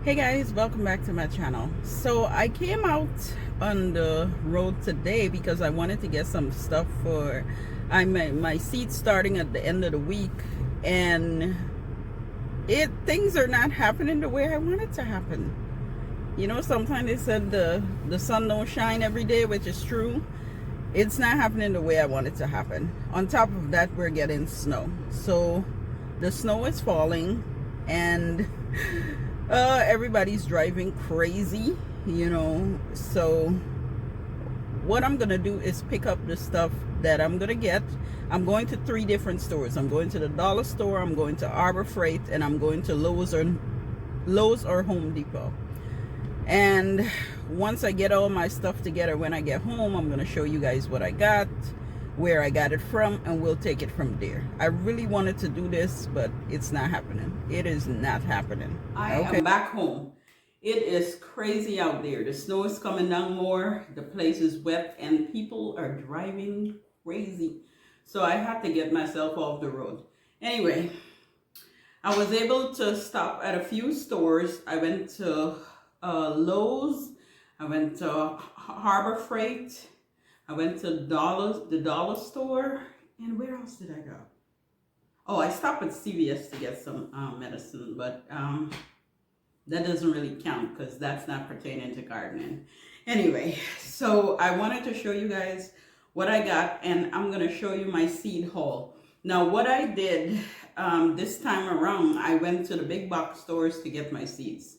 Hey guys, welcome back to my channel. So I came out on the road today because I wanted to get some stuff for my seat starting at the end of the week, and things are not happening the way I want it to happen. You know, sometimes they said the sun don't shine every day, which is true. It's not happening the way I want it to happen. On top of that, we're getting snow. So the snow is falling, and everybody's driving crazy, you know. So what I'm gonna do is pick up the stuff that I'm gonna get. I'm going to 3 different stores. I'm going to the dollar store, I'm going to Arbor Freight, and I'm going to Lowe's or Home Depot. And once I get all my stuff together, when I get home, I'm going to show you guys what I got, where I got it from, and we'll take it from there. I really wanted to do this, but it's not happening. It is not happening. I am back home. It is crazy out there. The snow is coming down more. The place is wet, and people are driving crazy. So I had to get myself off the road. Anyway, I was able to stop at a few stores. I went to Lowe's, I went to Harbor Freight, I went to the dollar store, and where else did I go? Oh, I stopped at CVS to get some medicine, but that doesn't really count because that's not pertaining to gardening. Anyway, so I wanted to show you guys what I got, and I'm going to show you my seed haul. Now, what I did this time around, I went to the big box stores to get my seeds.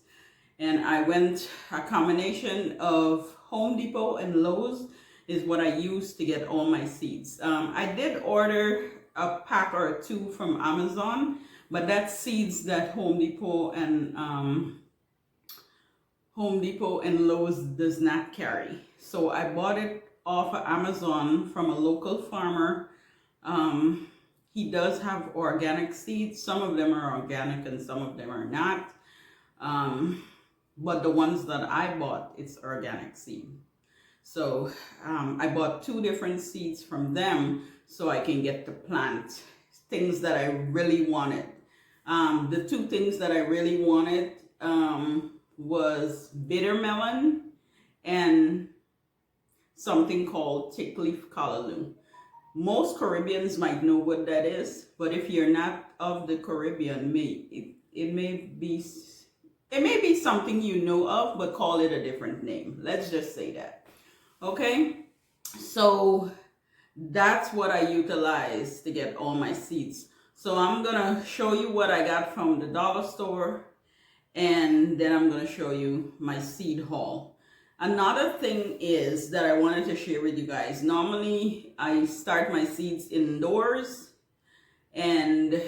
And I went, a combination of Home Depot and Lowe's is what I used to get all my seeds. I did order a pack or 2 from Amazon, but that's seeds that Home Depot and Lowe's does not carry. So I bought it off of Amazon from a local farmer. He does have organic seeds. Some of them are organic and some of them are not. But the ones that I bought, it's organic seed. So I bought 2 different seeds from them so I can get to plant things that I really wanted. The 2 things that I really wanted was bitter melon and something called thickleaf callaloo. Most Caribbeans might know what that is, but if you're not of the Caribbean, it may be something you know of, but call it a different name. Let's just say that. Okay? So that's what I utilize to get all my seeds. So I'm going to show you what I got from the dollar store, and then I'm going to show you my seed haul. Another thing is that I wanted to share with you guys. Normally, I start my seeds indoors, and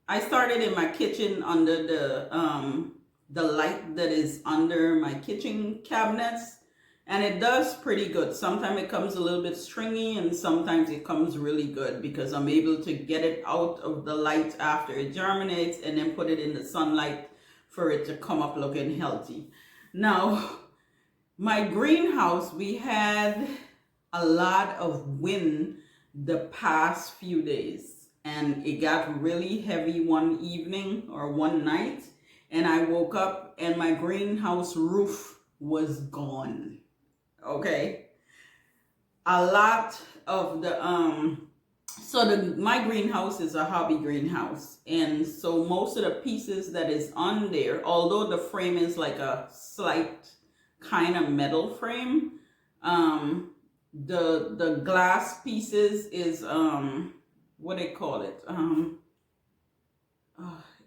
I started in my kitchen under the light that is under my kitchen cabinets, and it does pretty good. Sometimes it comes a little bit stringy, and sometimes it comes really good because I'm able to get it out of the light after it germinates and then put it in the sunlight for it to come up looking healthy. Now, my greenhouse, we had a lot of wind the past few days, and it got really heavy one evening or one night, and I woke up and my greenhouse roof was gone. Okay, a lot of the my greenhouse is a hobby greenhouse, and so most of the pieces that is on there, although the frame is like a slight kind of metal frame, the glass pieces is what they call it,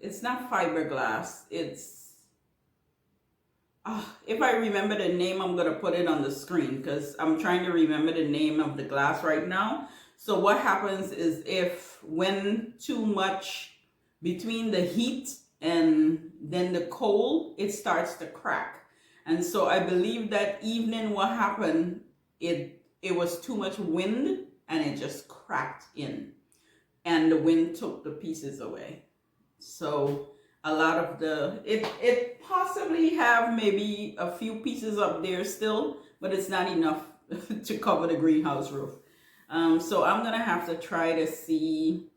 it's not fiberglass, it's if I remember the name, I'm gonna put it on the screen because I'm trying to remember the name of the glass right now. So what happens is, if when too much between the heat and then the cold, it starts to crack. And so I believe that evening what happened, it was too much wind and it just cracked in, and the wind took the pieces away. So a lot of it possibly have maybe a few pieces up there still, but it's not enough to cover the greenhouse roof. So I'm gonna have to try to see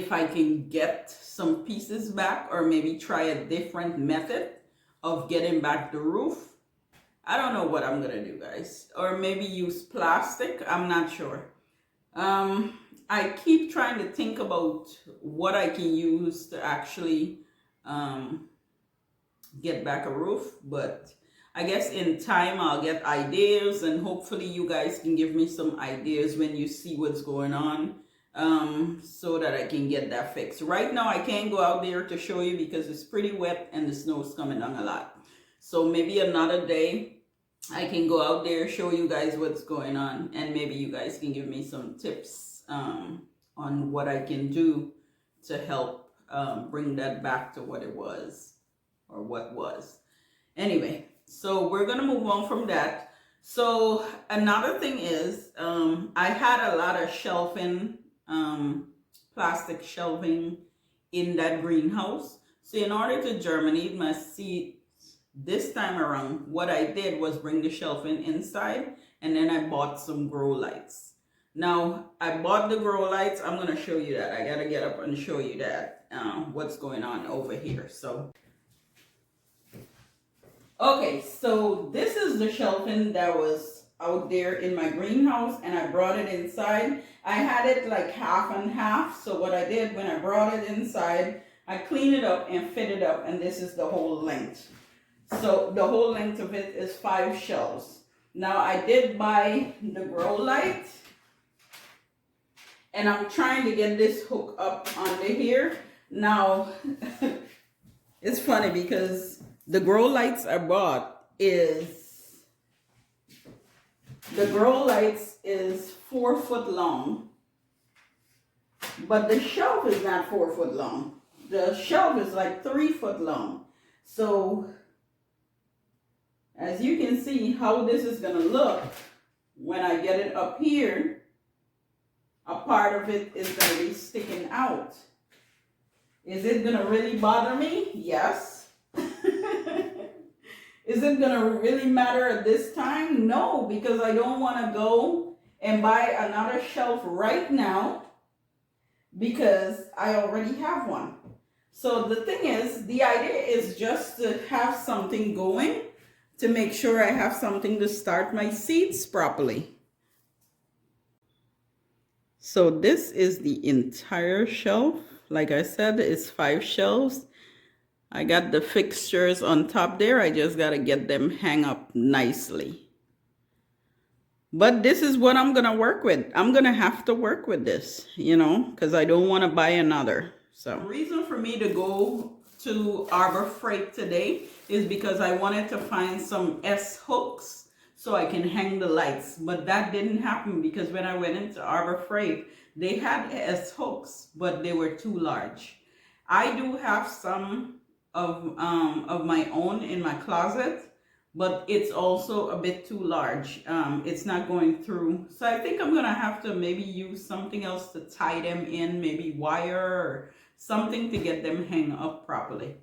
if I can get some pieces back, or maybe try a different method of getting back the roof. I don't know what I'm gonna do, guys. Or maybe use plastic, I'm not sure. I keep trying to think about what I can use to actually get back a roof, but I guess in time I'll get ideas, and hopefully you guys can give me some ideas when you see what's going on, so that I can get that fixed. Right now I can't go out there to show you because it's pretty wet and the snow's coming down a lot. So maybe another day I can go out there, show you guys what's going on, and maybe you guys can give me some tips on what I can do to help bring that back to what it was, or what was. Anyway, so we're gonna move on from that. So another thing is, I had a lot of shelving, plastic shelving in that greenhouse. So in order to germinate my seeds this time around, what I did was bring the shelving inside, and then I bought some grow lights. Now I bought the grow lights. I'm gonna show you that. I gotta get up and show you that, what's going on over here. So okay, so this is the shelving that was out there in my greenhouse, and I brought it inside. I had it like half and half. So what I did when I brought it inside, I cleaned it up and fit it up, and this is the whole length. So the whole length of it is 5 shelves. Now I did buy the grow light, and I'm trying to get this hook up under here. Now, it's funny because the grow lights I bought is, the grow lights is 4 foot long, but the shelf is not 4 foot long. The shelf is like 3 foot long. So as you can see how this is gonna look when I get it up here, a part of it is going to be sticking out. Is it going to really bother me? Yes. Is it going to really matter at this time? No, because I don't want to go and buy another shelf right now because I already have one. So the thing is, the idea is just to have something going to make sure I have something to start my seeds properly. So this is the entire shelf. Like I said, it's 5 shelves. I got the fixtures on top there. I just got to get them hang up nicely. But this is what I'm going to work with. I'm going to have to work with this, you know, because I don't want to buy another. So the reason for me to go to Arbor Freight today is because I wanted to find some S hooks so I can hang the lights, but that didn't happen because when I went into Arbor Freight, they had S hooks, but they were too large. I do have some of my own in my closet, but it's also a bit too large. It's not going through. So I think I'm gonna have to maybe use something else to tie them in, maybe wire or something to get them hang up properly.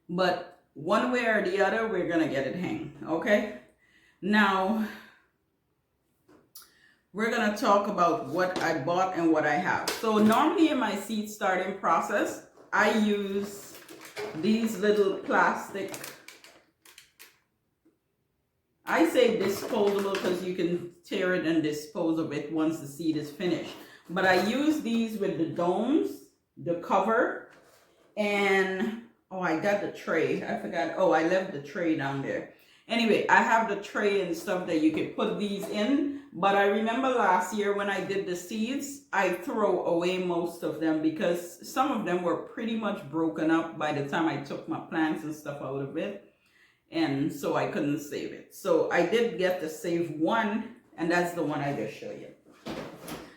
But one way or the other, we're gonna get it hang, okay? Now, we're going to talk about what I bought and what I have. So normally in my seed starting process, I use these little plastic, I say disposable because you can tear it and dispose of it once the seed is finished. But I use these with the domes, the cover, and, oh, I got the tray. I forgot. Oh, I left the tray down there. Anyway, I have the tray and stuff that you can put these in, but I remember last year when I did the seeds, I threw away most of them because some of them were pretty much broken up by the time I took my plants and stuff out of it, and so I couldn't save it. So I did get to save one, and that's the one I just showed you.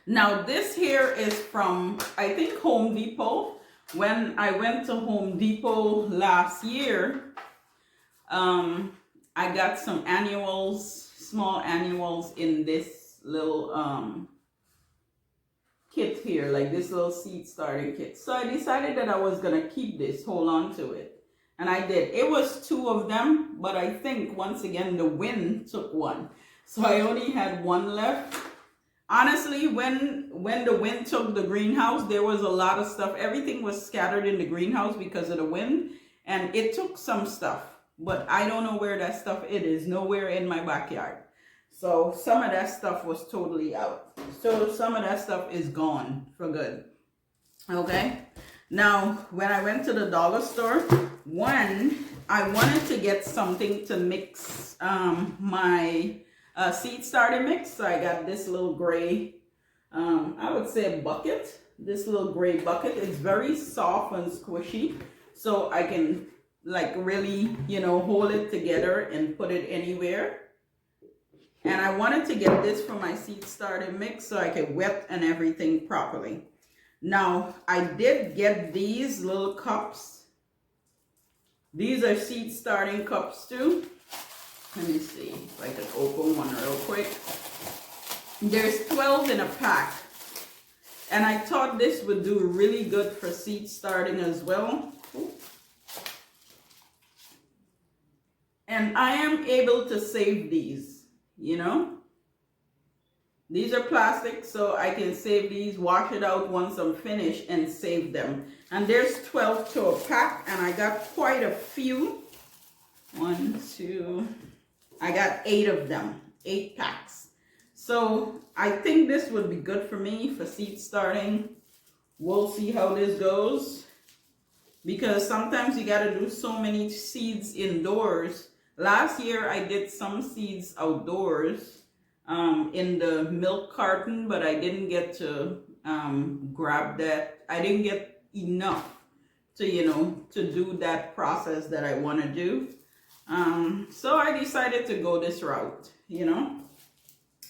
Now this here is from, I think, Home Depot. When I went to Home Depot last year, I got some annuals, small annuals in this little kit here, like this little seed starting kit. So I decided that I was going to keep this, hold on to it. And I did. It was 2 of them, but I think once again the wind took one. So I only had 1 left. Honestly, when the wind took the greenhouse, there was a lot of stuff. Everything was scattered in the greenhouse because of the wind, and it took some stuff. But I don't know where that stuff it is. Nowhere in my backyard. So some of that stuff was totally out. So some of that stuff is gone for good. Okay. Now, when I went to the dollar store, I wanted to get something to mix my seed starter mix. So I got this little gray, I would say bucket. This little gray bucket. It's very soft and squishy. So I can like really, hold it together and put it anywhere. And I wanted to get this for my seed starter mix so I could wet and everything properly. Now, I did get these little cups. These are seed starting cups too. Let me see if I can open one real quick. There's 12 in a pack. And I thought this would do really good for seed starting as well. And I am able to save these, These are plastic, so I can save these, wash it out once I'm finished, and save them. And there's 12 to a pack, and I got quite a few. I got 8 of them, 8 packs. So I think this would be good for me for seed starting. We'll see how this goes. Because sometimes you got to do so many seeds indoors. Last year I did some seeds outdoors. In the milk carton, but I didn't get to grab that. I didn't get enough to, to do that process that I want to do. So I decided to go this route,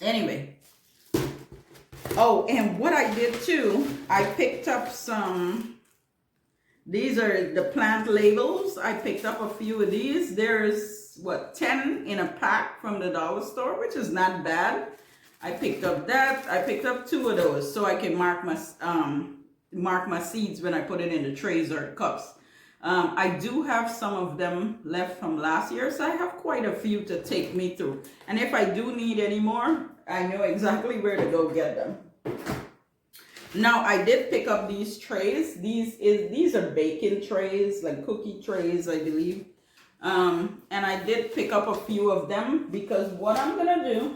Anyway. Oh, and what I did too, I picked up some, these are the plant labels. I picked up a few of these. There's 10 in a pack from the dollar store, which is not bad. I picked up that. I picked up 2 of those so I can mark my seeds when I put it in the trays or cups. I do have some of them left from last year, so I have quite a few to take me through. And if I do need any more, I know exactly where to go get them. Now, I did pick up these trays. These are baking trays, like cookie trays, I believe. And I did pick up a few of them because what I'm gonna do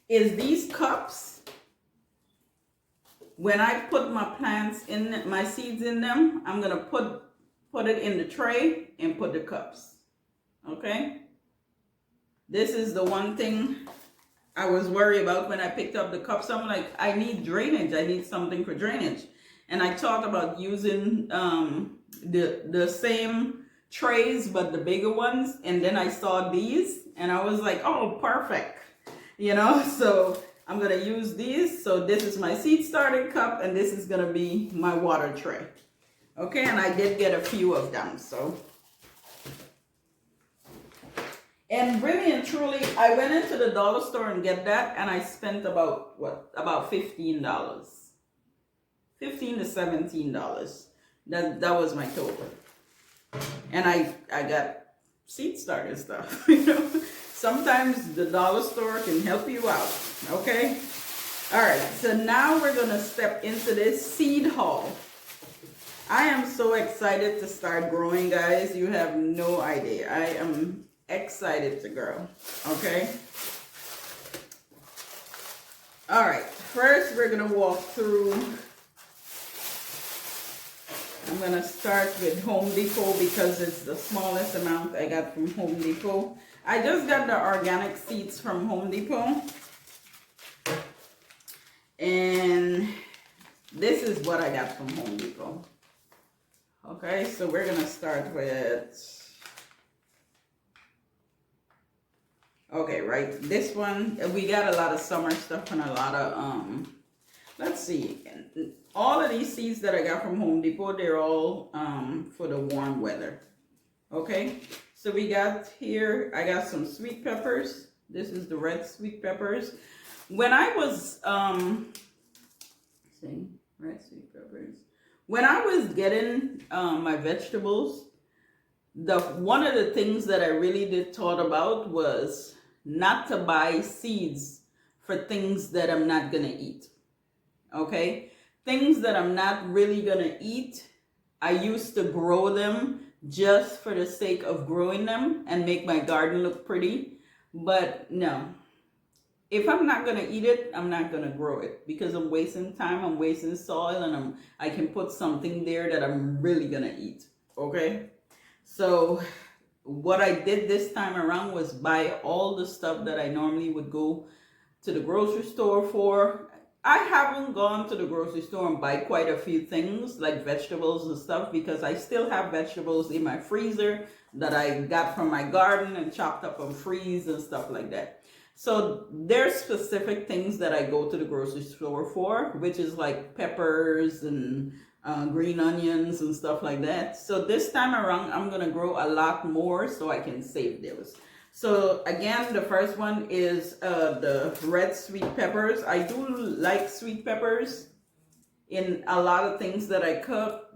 is these cups, when I put my plants in, my seeds in them, I'm gonna put it in the tray and put the cups. Okay? This is the one thing I was worried about when I picked up the cups. I'm like, I need drainage. I need something for drainage. And I thought about using the same trays but the bigger ones, and then I saw these and I was like, oh, perfect, so I'm gonna use these. So this is my seed starting cup and this is gonna be my water tray. Okay, and I did get a few of them. So, and really and truly, I went into the dollar store and get that, and I spent about $15, $15 to $17. That was my total. And I got seed starter stuff. Sometimes the dollar store can help you out. Okay. All right. So now we're gonna step into this seed haul. I am so excited to start growing, guys. You have no idea. I am excited to grow. Okay. All right. First, we're gonna walk through. I'm going to start with Home Depot because it's the smallest amount I got from Home Depot. I just got the organic seeds from Home Depot. And this is what I got from Home Depot. Okay, so we're going to start with... Okay, right. This one, we got a lot of summer stuff and a lot of... Let's see. All of these seeds that I got from Home Depot, they're all for the warm weather. Okay, so we got here, I got some sweet peppers. This is the red sweet peppers. When I was, red sweet peppers. When I was getting my vegetables, one of the things that I really did thought about was not to buy seeds for things that I'm not gonna eat. Okay, things that I'm not really gonna eat, I used to grow them just for the sake of growing them and make my garden look pretty. But no, if I'm not gonna eat it, I'm not gonna grow it, because I'm wasting time, I'm wasting soil, and I can put something there that I'm really gonna eat. Okay, so what I did this time around was buy all the stuff that I normally would go to the grocery store for. I haven't gone to the grocery store and buy quite a few things like vegetables and stuff, because I still have vegetables in my freezer that I got from my garden and chopped up and freeze and stuff like that. So there's specific things that I go to the grocery store for, which is like peppers and green onions and stuff like that. So this time around, I'm gonna grow a lot more so I can save those. So again, the first one is the red sweet peppers. I do like sweet peppers in a lot of things that I cook.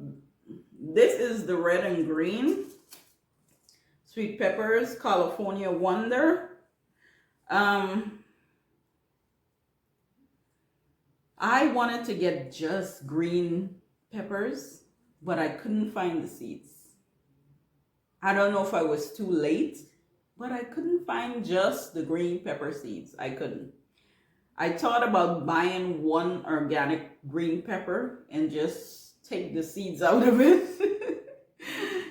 This is the red and green sweet peppers, California Wonder. I wanted to get just green peppers, but I couldn't find the seeds. I don't know if I was too late, but I couldn't find just the green pepper seeds. I couldn't. I thought about buying one organic green pepper and just take the seeds out of it.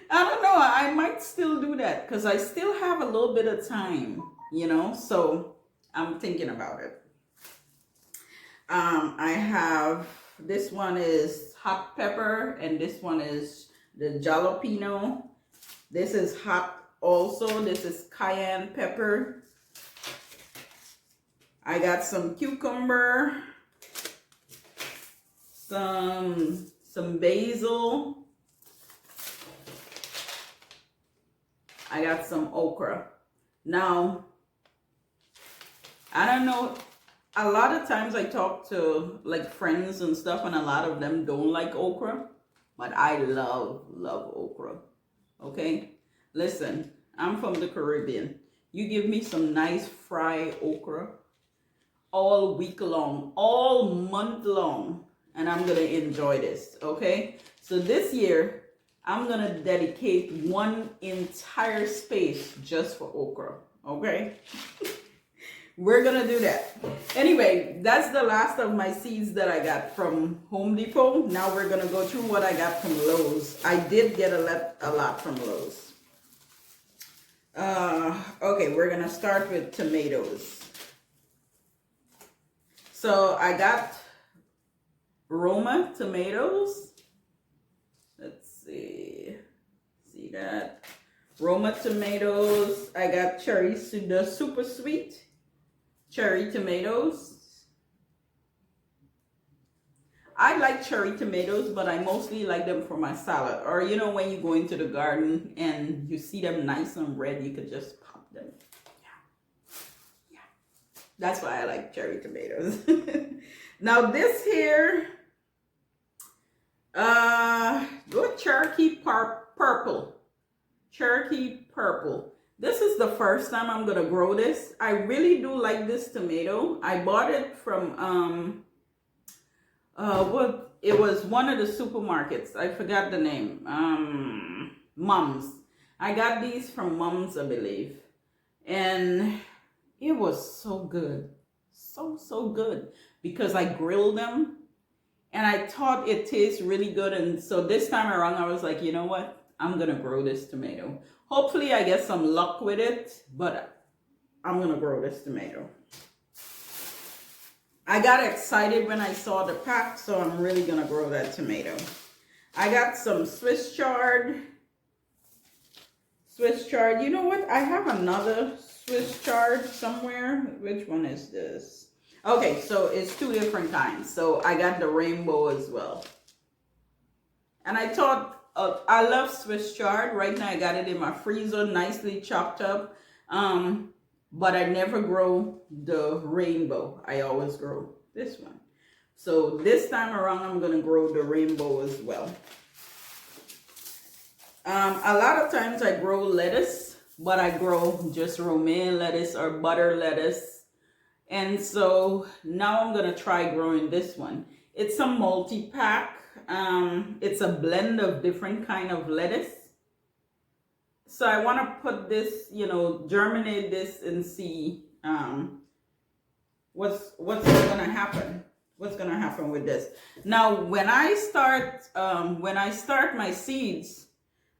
I don't know. I might still do that because I still have a little bit of time, so I'm thinking about it. I have, this one is hot pepper, and this one is the jalapeno. This is hot also. This is cayenne pepper. I got some cucumber, some basil. I got some okra. Now, I don't know, a lot of times I talk to like friends and stuff, and a lot of them don't like okra, but I love okra. Okay, listen, I'm from the Caribbean. You give me some nice fried okra all week long, all month long, and I'm gonna enjoy this. Okay, so this year I'm gonna dedicate one entire space just for okra. Okay. We're gonna do that. Anyway, that's the last of my seeds that I got from Home Depot. Now we're gonna go through what I got from Lowe's. I did get a lot from Lowe's. Okay, we're gonna start with tomatoes. So I got Roma tomatoes. Let's see that? Roma tomatoes. I got the super sweet cherry tomatoes. I like cherry tomatoes, but I mostly like them for my salad. Or when you go into the garden and you see them nice and red, you could just pop them. Yeah. That's why I like cherry tomatoes. Now this here, good Cherokee purple. Cherokee purple. This is the first time I'm gonna grow this. I really do like this tomato. I bought it from it was one of the supermarkets. I forgot the name. Mom's. I got these from Mom's, I believe. And it was so good. So good. Because I grilled them and I thought it tastes really good. And so this time around I was like, you know what? I'm gonna grow this tomato. Hopefully I get some luck with it, but I'm gonna grow this tomato. I got excited when I saw the pack, so I'm really gonna grow that tomato. I got some Swiss chard. You know what? I have another Swiss chard somewhere. Which one is this? Okay, so it's two different kinds. So I got the rainbow as well. And I thought, I love Swiss chard. Right now I got it in my freezer, nicely chopped up. But I never grow the rainbow. I always grow this one. So this time around, I'm gonna grow the rainbow as well. A lot of times I grow lettuce, but I grow just romaine lettuce or butter lettuce. And so now I'm gonna try growing this one. It's a multi-pack. It's a blend of different kind of lettuce. So I want to put this, germinate this and see what's gonna happen. What's gonna happen with this? Now, when I start my seeds,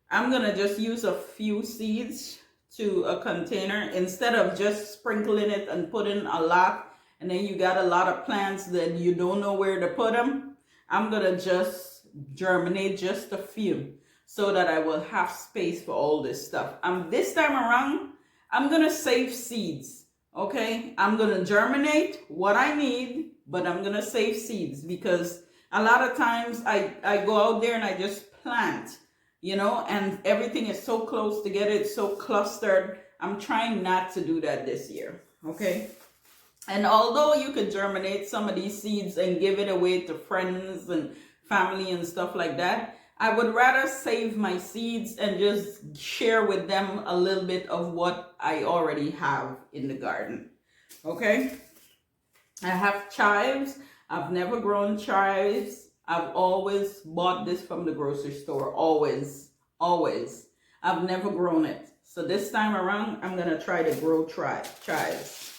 I'm gonna just use a few seeds to a container instead of just sprinkling it and putting a lot, and then you got a lot of plants that you don't know where to put them. I'm gonna just germinate just a few so that I will have space for all this stuff. This time around, I'm gonna save seeds. Okay, I'm gonna germinate what I need, but I'm gonna save seeds because a lot of times I go out there and I just plant, and everything is so close together, it's so clustered. I'm trying not to do that this year. Okay, and although you could germinate some of these seeds and give it away to friends and family and stuff like that, I would rather save my seeds and just share with them a little bit of what I already have in the garden. Okay? I have chives. I've never grown chives. I've always bought this from the grocery store. Always. Always. I've never grown it. So this time around, I'm going to try to grow chives.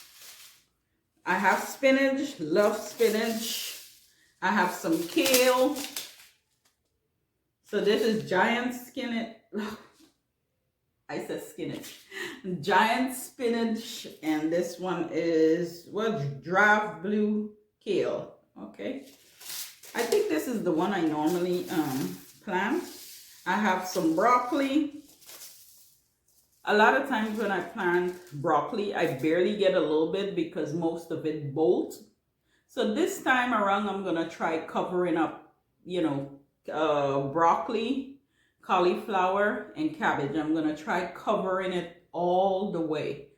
I have spinach. Love spinach. I have some kale. So this is giant spinach. I said spinach. Giant spinach, and this one is draft blue kale. Okay, I think this is the one I normally plant. I have some broccoli. A lot of times when I plant broccoli, I barely get a little bit because most of it bolts. So this time around, I'm gonna try covering up, broccoli, cauliflower, and cabbage. I'm gonna try covering it all the way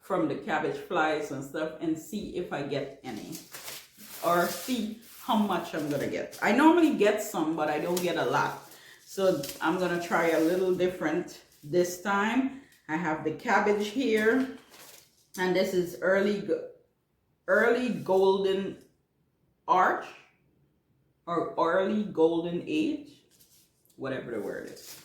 from the cabbage flies and stuff and see if I get any, or see how much I'm gonna get. I normally get some, but I don't get a lot. So I'm gonna try a little different this time. I have the cabbage here, and this is early golden arch, or early golden age, whatever the word is.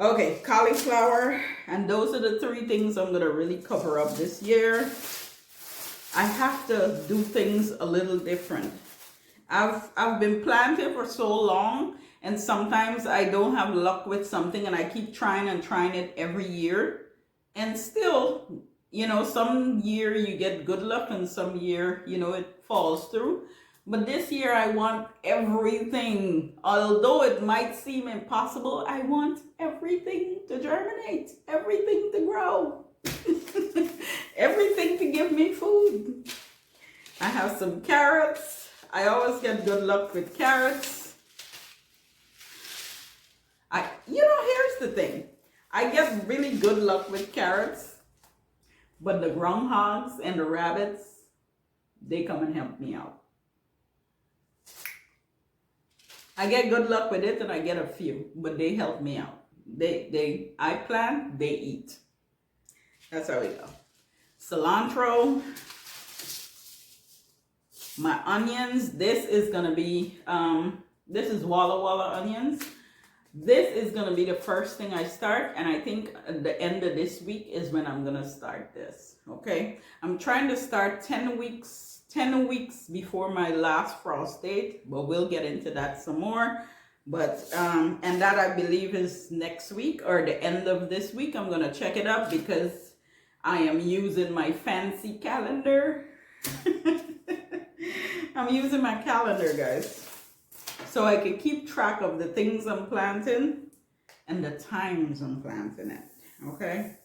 Okay, cauliflower, and those are the three things I'm gonna really cover up this year. I have to do things a little different. I've been planting for so long, and sometimes I don't have luck with something, and I keep trying and trying it every year, and still, some year you get good luck, and some year, it falls through. But this year I want everything. Although it might seem impossible, I want everything to germinate, everything to grow, everything to give me food. I have some carrots. I always get good luck with carrots. Here's the thing. I get really good luck with carrots, but the groundhogs and the rabbits, they come and help me out. I get good luck with it, and I get a few, but they help me out. I plant, they eat. That's how we go. Cilantro, my onions. This is gonna be this is Walla Walla onions. This is gonna be the first thing I start, and I think at the end of this week is when I'm gonna start this. Okay, I'm trying to start 10 weeks before my last frost date, but we'll get into that some more. But and that I believe is next week or the end of this week. I'm gonna check it up because I am using my fancy calendar. I'm using my calendar, guys, so I can keep track of the things I'm planting and the times I'm planting it. Okay,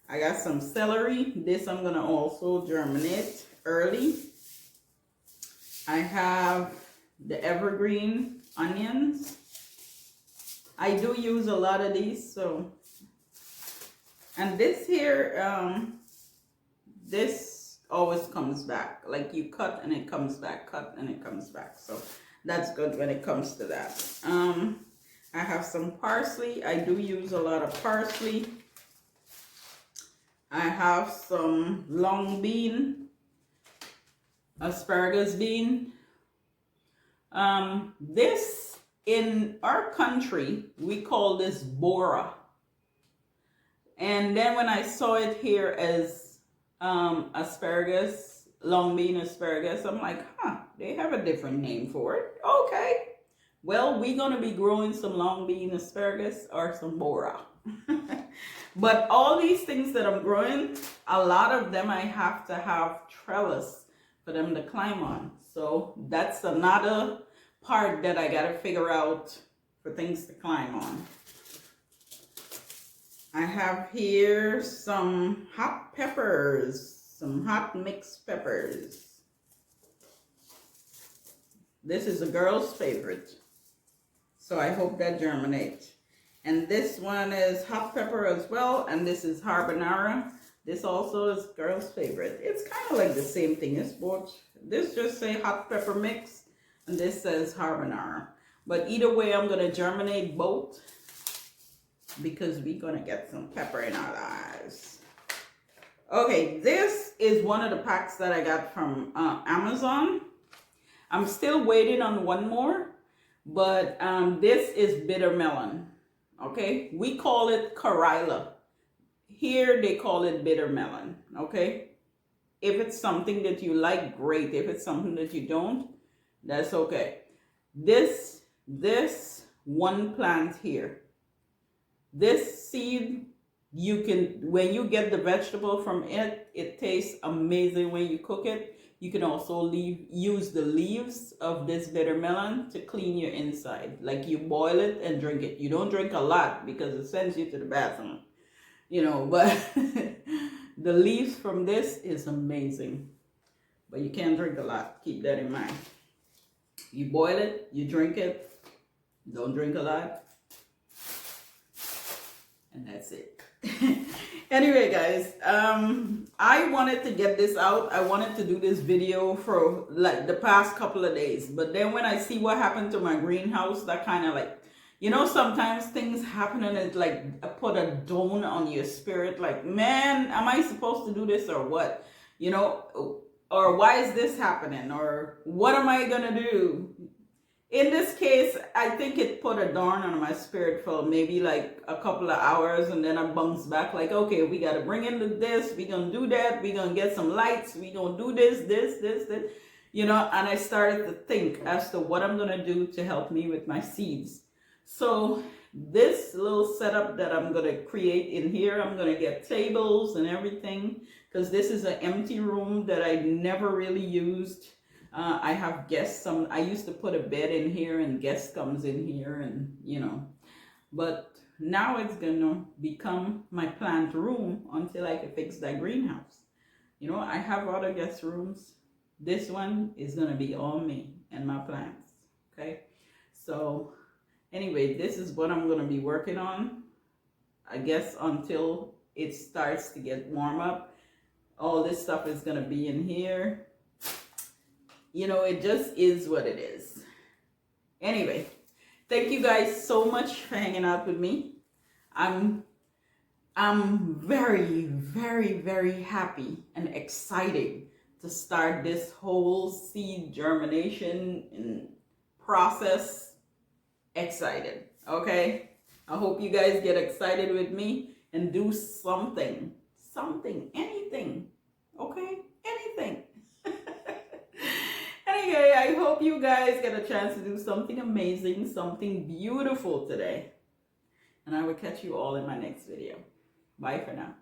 I got some celery. This I'm gonna also germinate early. I have the evergreen onions. I do use a lot of these, so. And this here, this always comes back. Like you cut and it comes back, cut and it comes back. So that's good when it comes to that. I have some parsley. I do use a lot of parsley. I have some long bean, asparagus bean. This, in our country, we call this bora. And then when I saw it here as asparagus, long bean asparagus, I'm like, huh, they have a different name for it. Okay. Well, we're going to be growing some long bean asparagus or some bora. But all these things that I'm growing, a lot of them I have to have trellis for them to climb on. So that's another part that I got to figure out for things to climb on. I have here some hot peppers, some hot mixed peppers. This is a girl's favorite, so I hope that germinates. And this one is hot pepper as well, and this is carbonara. This also is girl's favorite. It's kind of like the same thing. It's both. This just say hot pepper mix, and this says carbonara. But either way, I'm gonna germinate both because we're gonna get some pepper in our lives. Okay, this is one of the packs that I got from Amazon. I'm still waiting on one more, but this is bitter melon. Okay, we call it Karila. Here they call it bitter melon. Okay, if it's something that you like, great. If it's something that you don't, that's okay. This one plant here, this seed, you can, when you get the vegetable from it, it tastes amazing when you cook it. You can also use the leaves of this bitter melon to clean your inside. Like you boil it and drink it. You don't drink a lot because it sends you to the bathroom, you know, but the leaves from this is amazing. But you can't drink a lot. Keep that in mind. You boil it, you drink it, don't drink a lot, and that's it. Anyway, guys, I wanted to get this out. I wanted to do this video for like the past couple of days, but then when I see what happened to my greenhouse, that kind of like, you know, sometimes things happen and it like put a down on your spirit, like, man, am I supposed to do this or what, you know, or why is this happening, or what am I gonna do? In this case, I think it put a darn on my spirit for maybe like a couple of hours, and then I bounced back like, okay, we got to bring in this, we gonna do that, we gonna get some lights, we gonna do this, you know, and I started to think as to what I'm gonna do to help me with my seeds. So this little setup that I'm gonna create in here, I'm gonna get tables and everything, because this is an empty room that I never really used. I have guests. I used to put a bed in here and guest comes in here, and you know, but now it's gonna become my plant room until I can fix that greenhouse. You know, I have other guest rooms. This one is gonna be all me and my plants. Okay, so anyway, this is what I'm gonna be working on, I guess, until it starts to get warm up. All this stuff is gonna be in here. You know, it just is what it is. Anyway, thank you guys so much for hanging out with me. I'm very, very, very happy and excited to start this whole seed germination process. Excited, okay? I hope you guys get excited with me and do something, anything, okay? Anything. Anyway, I hope you guys get a chance to do something amazing, something beautiful today. And I will catch you all in my next video. Bye for now.